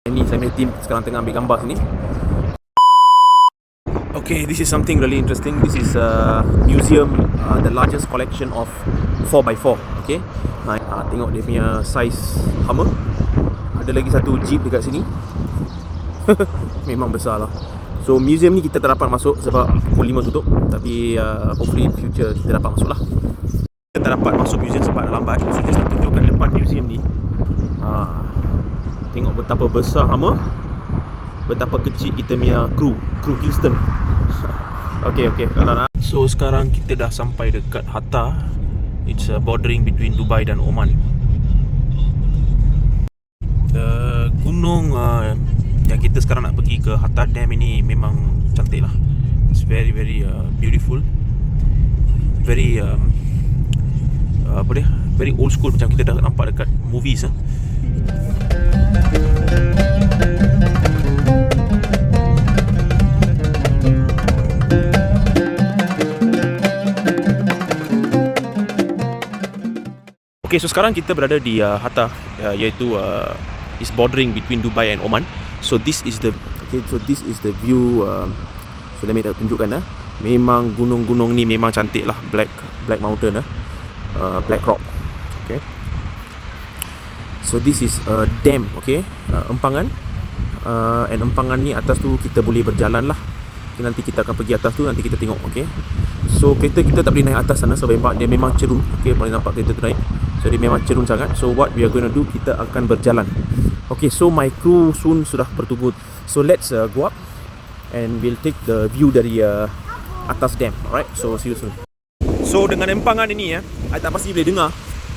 Ini saya punya team sekarang tengah ambil gambar sini. Okay, this is something really interesting. This is a museum, the largest collection of 4x4. Okay, tengok dia punya size Hummer. Ada lagi satu Jeep dekat sini. Memang besar lah. So museum ni kita tak dapat masuk sebab pukul 5 tutup. Tapi hopefully in future kita dapat masuk lah. Kita tak dapat masuk museum sebab lambat. So just nak tunjukkan depan museum ni. Tengok betapa besar Hummer, betapa kecil kita punya crew Kingston. Okay, kalau nak. So sekarang kita dah sampai dekat Hatta. It's bordering between Dubai dan Oman. Gunung yang kita sekarang nak pergi ke Hatta Dam ini memang cantik lah. It's very beautiful. Very very old school, macam kita dah nampak dekat movies. Okay, so sekarang kita berada di Hatta, iaitu is bordering between Dubai and Oman. So this is the view. So let me tunjukkan. Memang gunung-gunung ni memang cantik lah. Black Mountain, Black Rock. Okay. So this is a dam, okay, empangan. And empangan ni atas tu kita boleh berjalan lah. Nanti kita akan pergi atas tu, nanti kita tengok, okay. So kereta kita tak boleh naik atas sana sebab dia memang cerun. Okay, boleh nampak kereta tu naik. So dia memang cerun sangat. So what we are going to do, kita akan berjalan. Okay, so my crew soon sudah bertubuh. So let's go up and we'll take the view dari atas dam. Alright, so see you soon. So dengan empangan ini I tak pasti boleh dengar.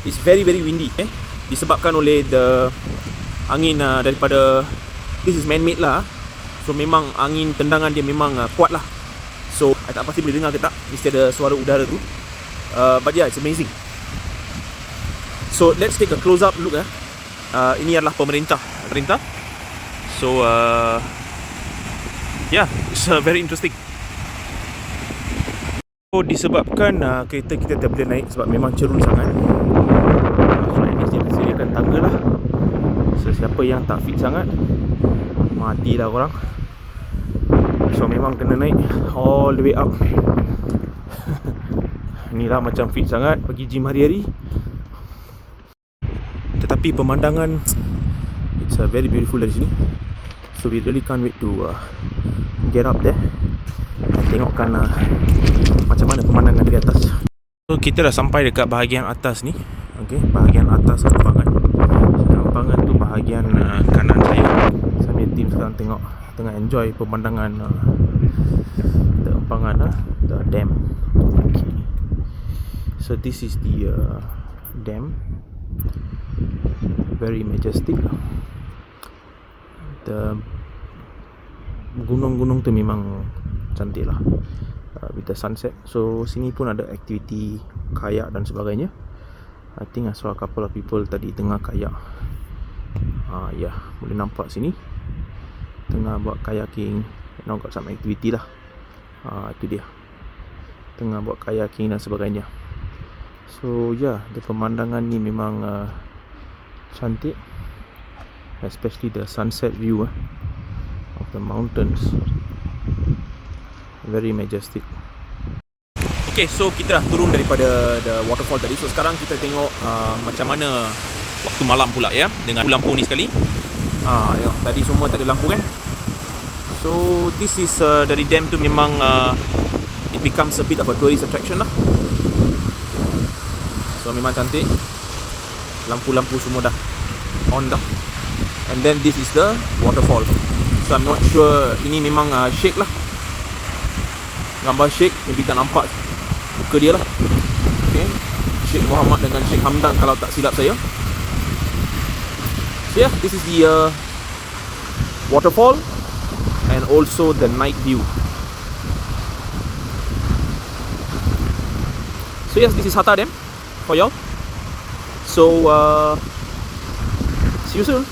It's very windy, disebabkan oleh the angin daripada, this is man-made lah. So memang angin tendangan dia memang kuat lah. So I tak pasti boleh dengar ke tak, mesti ada suara udara tu. But yeah, it's amazing. So let's take a close up look. Ini adalah pemerintah. So yeah, it's very interesting. So disebabkan kereta kita tak boleh naik sebab memang cerun sangat. So ini dia sediakan tangga lah. So siapa yang tak fit sangat, matilah korang. So memang kena naik all the way up. Inilah macam fit sangat pergi gym hari-hari. Tetapi pemandangan, it's very beautiful dari sini. So we really can't wait to get up there dan tengokkan macam mana pemandangan dari atas. So kita dah sampai dekat bahagian atas ni. Okay, bahagian atas empangan. Empangan tu bahagian kanan saya. Saya tim sekarang tengah enjoy pemandangan the empangan, the dam. Okay. So this is the dam. Very majestic. The gunung-gunung tu memang cantik lah, with the sunset. So sini pun ada aktiviti kayak dan sebagainya. I think I saw a couple of people tadi tengah kayak. Yeah, boleh nampak sini tengah buat kayaking. Got some activity lah. Itu dia, tengah buat kayaking dan sebagainya. So yeah, the pemandangan ni memang cantik, especially the sunset view of the mountains. Very majestic. Okay, so kita dah turun daripada the waterfall tadi. So sekarang kita tengok macam mana waktu malam pula ya, dengan lampu ni sekali. Ya, tadi semua tak ada lampu kan. So this is dari dam tu memang it becomes a bit of a tourist attraction lah. So memang cantik. Lampu-lampu semua dah on dah. And then this is the waterfall. So I'm not sure, ini memang Sheikh lah, gambar Sheikh. Maybe tak nampak muka dia lah. Okay, Sheikh Muhammad dengan Sheikh Hamdan kalau tak silap saya. So yeah, this is the waterfall and also the night view. So yes, this is Hatta Dam for y'all. So see you soon.